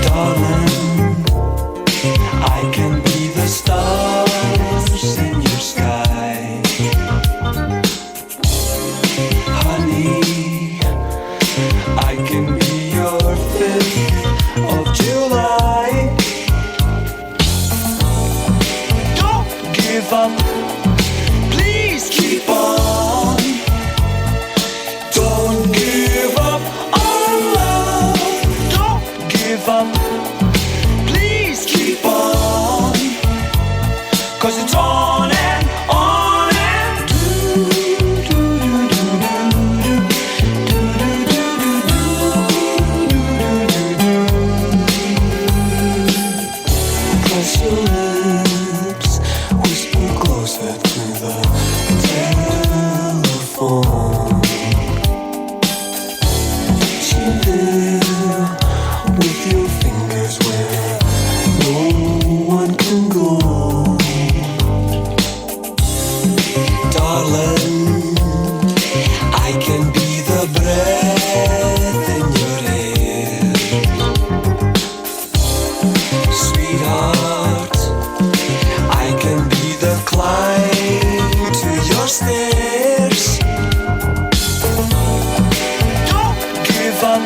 Darling, I can be the stars in your sky. Honey, I can be your 5th of July. Don't give up, please keep on. Don't give up on love. Don't give up, please keep on. 'Cause it's on and on and press your lips, whisper closer to the telephone. Chill with your fingers where no one can go. Darling, I can be the breath in your air. Sweetheart, I can be the climb to your stairs. Don't give up,